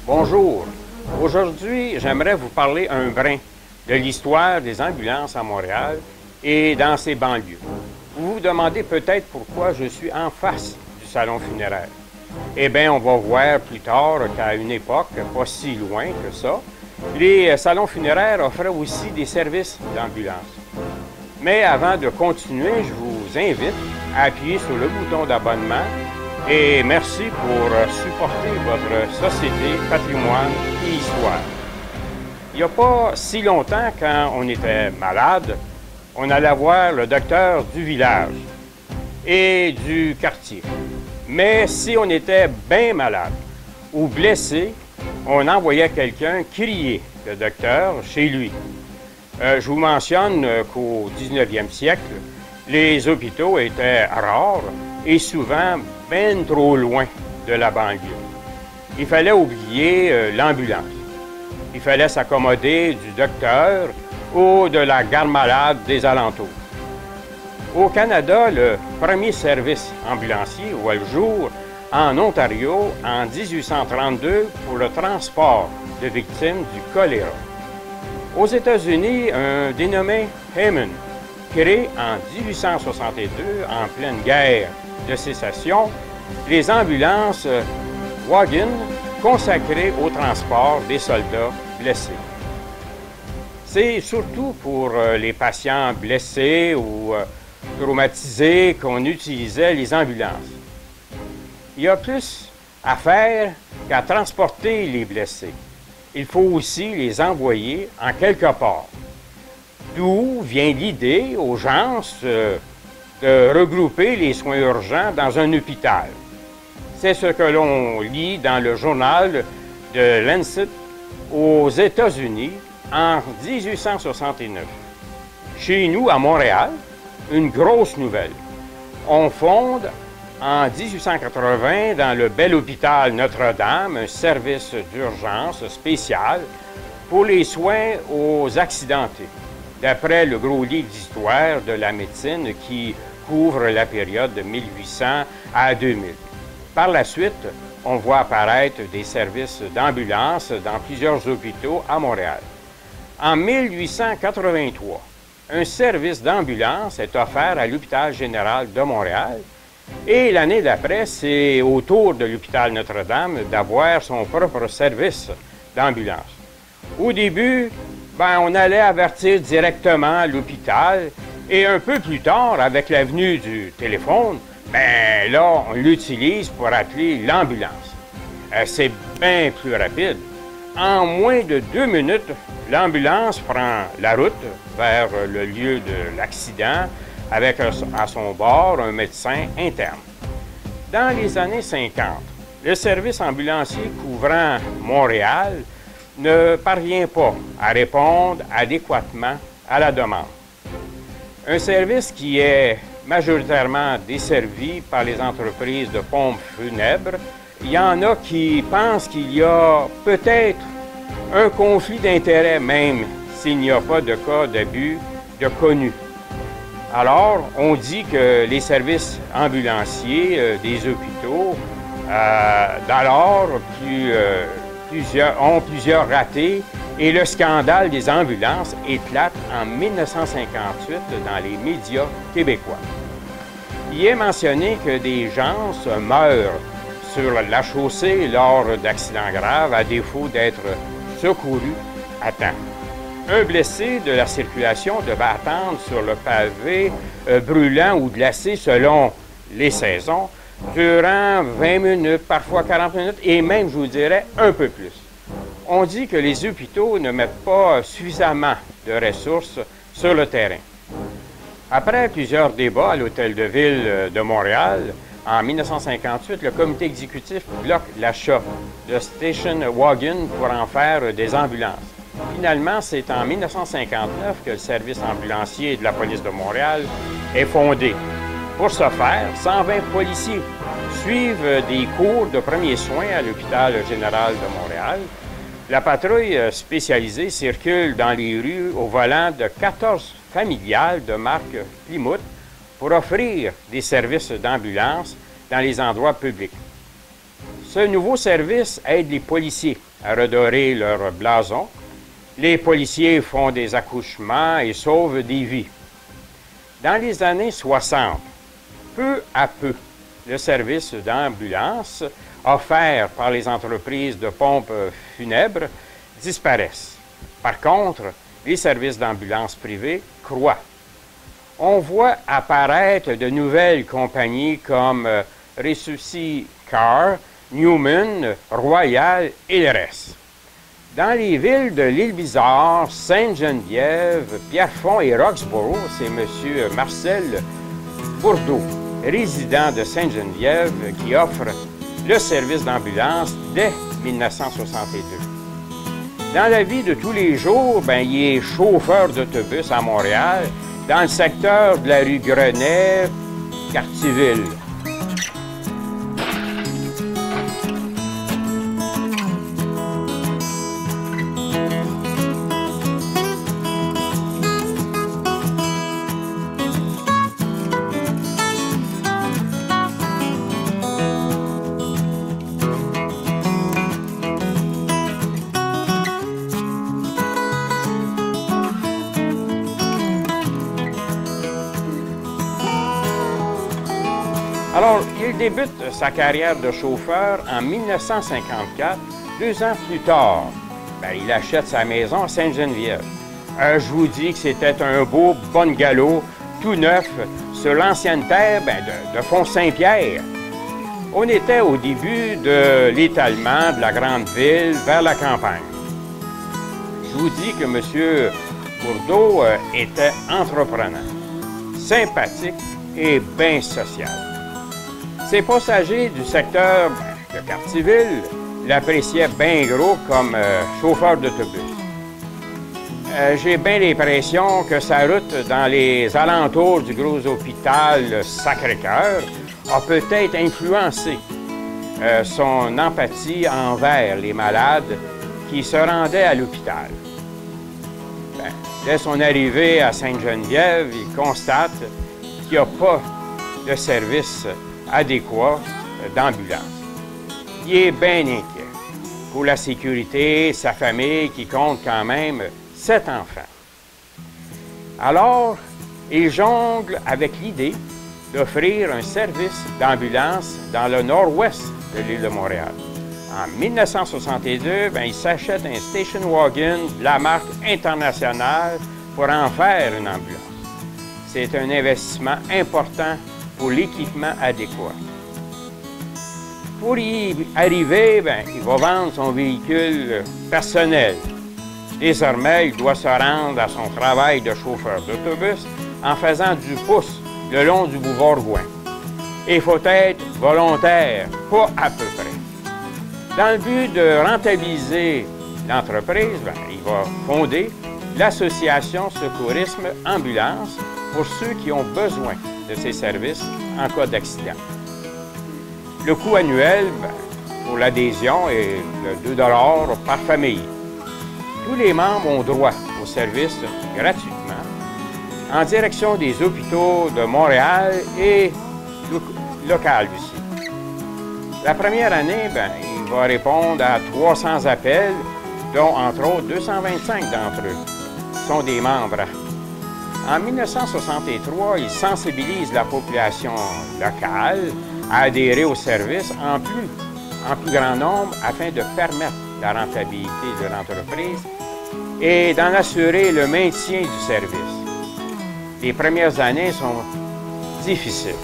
Bonjour. Aujourd'hui, j'aimerais vous parler un brin de l'histoire des ambulances à Montréal et dans ses banlieues. Vous vous demandez peut-être pourquoi je suis en face du salon funéraire. Eh bien, on va voir plus tard qu'à une époque, pas si loin que ça, les salons funéraires offraient aussi des services d'ambulance. Mais avant de continuer, je vous invite à appuyer sur le bouton d'abonnement et merci pour supporter votre Société Patrimoine et Histoire. Il n'y a pas si longtemps, quand on était malade, on allait voir le docteur du village et du quartier. Mais si on était bien malade ou blessé, on envoyait quelqu'un crier le docteur chez lui. Je vous mentionne qu'au 19e siècle, les hôpitaux étaient rares et souvent bien trop loin de la banlieue. Il fallait oublier l'ambulance. Il fallait s'accommoder du docteur ou de la garde malade des alentours. Au Canada, le premier service ambulancier voit le jour en Ontario en 1832 pour le transport de victimes du choléra. Aux États-Unis, un dénommé Heyman, créé en 1862 en pleine guerre de sécession, les ambulances Wagon consacrées au transport des soldats blessés. C'est surtout pour les patients blessés ou traumatisés qu'on utilisait les ambulances. Il y a plus à faire qu'à transporter les blessés. Il faut aussi les envoyer en quelque part. D'où vient l'idée aux gens de regrouper les soins urgents dans un hôpital. C'est ce que l'on lit dans le journal de Lancet aux États-Unis en 1869. Chez nous, à Montréal, une grosse nouvelle. On fonde en 1880 dans le bel hôpital Notre-Dame un service d'urgence spécial pour les soins aux accidentés, d'après le gros livre d'histoire de la médecine qui couvre la période de 1800 à 2000. Par la suite, on voit apparaître des services d'ambulance dans plusieurs hôpitaux à Montréal. En 1883, un service d'ambulance est offert à l'Hôpital général de Montréal et l'année d'après, c'est au tour de l'Hôpital Notre-Dame d'avoir son propre service d'ambulance. Au début, on allait avertir directement l'hôpital et un peu plus tard, avec la venue du téléphone, là, on l'utilise pour appeler l'ambulance. C'est bien plus rapide. En moins de 2 minutes, l'ambulance prend la route vers le lieu de l'accident avec à son bord un médecin interne. Dans les années 50, le service ambulancier couvrant Montréal ne parvient pas à répondre adéquatement à la demande. Un service qui est majoritairement desservi par les entreprises de pompes funèbres, il y en a qui pensent qu'il y a peut-être un conflit d'intérêts, même s'il n'y a pas de cas d'abus de connus. Alors, on dit que les services ambulanciers des hôpitaux, d'alors, ont plusieurs ratés et le scandale des ambulances éclate en 1958 dans les médias québécois. Il est mentionné que des gens meurent sur la chaussée lors d'accidents graves à défaut d'être secourus à temps. Un blessé de la circulation devait attendre sur le pavé brûlant ou glacé selon les saisons durant 20 minutes, parfois 40 minutes et même, je vous dirais, un peu plus. On dit que les hôpitaux ne mettent pas suffisamment de ressources sur le terrain. Après plusieurs débats à l'Hôtel de Ville de Montréal, en 1958, le comité exécutif bloque l'achat de station wagon pour en faire des ambulances. Finalement, c'est en 1959 que le service ambulancier de la police de Montréal est fondé. Pour ce faire, 120 policiers suivent des cours de premiers soins à l'Hôpital général de Montréal. La patrouille spécialisée circule dans les rues au volant de 14 familiales de marque Plymouth pour offrir des services d'ambulance dans les endroits publics. Ce nouveau service aide les policiers à redorer leur blason. Les policiers font des accouchements et sauvent des vies. Dans les années 60, peu à peu, le service d'ambulance offert par les entreprises de pompes funèbres disparaissent. Par contre, les services d'ambulance privés croît. On voit apparaître de nouvelles compagnies comme Resusci-Car, Newman, Royal et le reste. Dans les villes de l'Île-Bizarre, Sainte-Geneviève, Pierrefonds et Roxborough, c'est M. Marcel Bourdeau, résident de Sainte-Geneviève, qui offre le service d'ambulance dès 1962. Dans la vie de tous les jours, il est chauffeur d'autobus à Montréal, dans le secteur de la rue Grenet, Cartierville. Alors, il débute sa carrière de chauffeur en 1954. 2 ans plus tard, il achète sa maison à Sainte-Geneviève. Je vous dis que c'était un beau bungalow tout neuf sur l'ancienne terre de Font-Saint-Pierre. On était au début de l'étalement de la grande ville vers la campagne. Je vous dis que M. Bourdeau était entrepreneur, sympathique et bien social. Ces passagers du secteur de Cartierville l'appréciaient bien gros comme chauffeur d'autobus. J'ai bien l'impression que sa route dans les alentours du gros hôpital Sacré-Cœur a peut-être influencé son empathie envers les malades qui se rendaient à l'hôpital. Dès son arrivée à Sainte-Geneviève, il constate qu'il n'y a pas de service adéquat d'ambulance. Il est bien inquiet pour la sécurité, sa famille qui compte quand même 7 enfants. Alors, il jongle avec l'idée d'offrir un service d'ambulance dans le nord-ouest de l'île de Montréal. En 1962, il s'achète un station wagon de la marque internationale pour en faire une ambulance. C'est un investissement important pour l'équipement adéquat. Pour y arriver, il va vendre son véhicule personnel. Désormais, il doit se rendre à son travail de chauffeur d'autobus en faisant du pouce le long du boulevard Gouin. Il faut être volontaire, pas à peu près. Dans le but de rentabiliser l'entreprise, il va fonder l'Association Secourisme Ambulance pour ceux qui ont besoin de ces services en cas d'accident. Le coût annuel pour l'adhésion est de 2 $ par famille. Tous les membres ont droit au service gratuitement en direction des hôpitaux de Montréal et local aussi. La première année, il va répondre à 300 appels, dont entre autres 225 d'entre eux sont des membres. En 1963, il sensibilise la population locale à adhérer au service en plus grand nombre afin de permettre la rentabilité de l'entreprise et d'en assurer le maintien du service. Les premières années sont difficiles.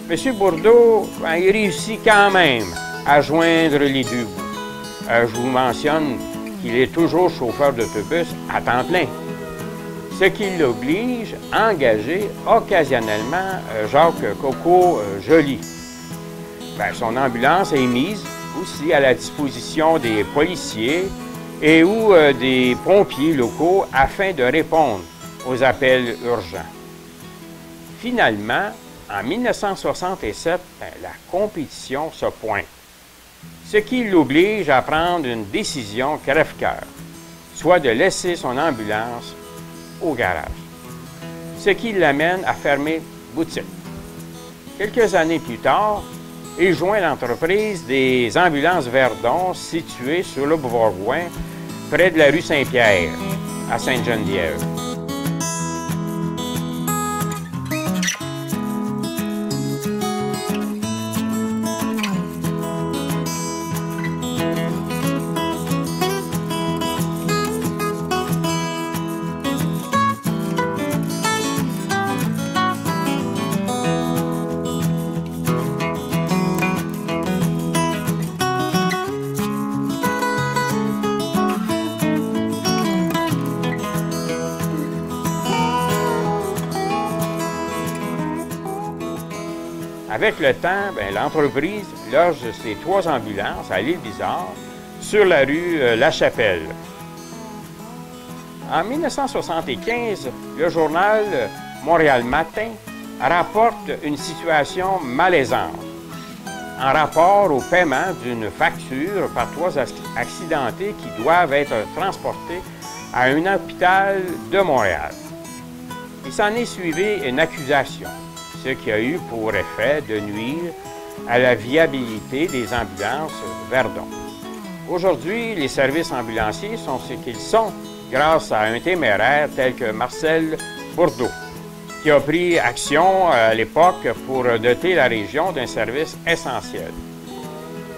M. Bourdeau, il réussit quand même à joindre les deux bouts. Je vous mentionne qu'il est toujours chauffeur d'autobus à temps plein, ce qui l'oblige à engager occasionnellement Jacques Coco Joly. Son ambulance est mise aussi à la disposition des policiers et ou des pompiers locaux afin de répondre aux appels urgents. Finalement, en 1967, la compétition se pointe, ce qui l'oblige à prendre une décision crève-cœur, soit de laisser son ambulance au garage, ce qui l'amène à fermer boutique. Quelques années plus tard, et joint l'entreprise des ambulances Verdon située sur le boulevard Gouin, près de la rue Saint-Pierre, à Sainte-Geneviève. Avec le temps, l'entreprise loge ses 3 ambulances à l'île Bizarre sur la rue La Chapelle. En 1975, le journal Montréal Matin rapporte une situation malaisante en rapport au paiement d'une facture par 3 accidentés qui doivent être transportés à un hôpital de Montréal. Il s'en est suivi une accusation, ce qui a eu pour effet de nuire à la viabilité des ambulances Verdon. Aujourd'hui, les services ambulanciers sont ce qu'ils sont grâce à un téméraire tel que Marcel Bourdeau, qui a pris action à l'époque pour doter la région d'un service essentiel.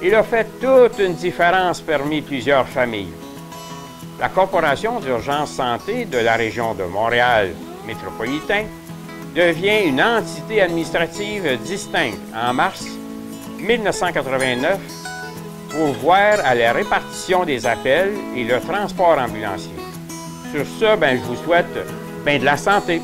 Il a fait toute une différence parmi plusieurs familles. La Corporation d'urgence santé de la région de Montréal métropolitain devient une entité administrative distincte en mars 1989 pour voir à la répartition des appels et le transport ambulancier. Sur ce, je vous souhaite de la santé.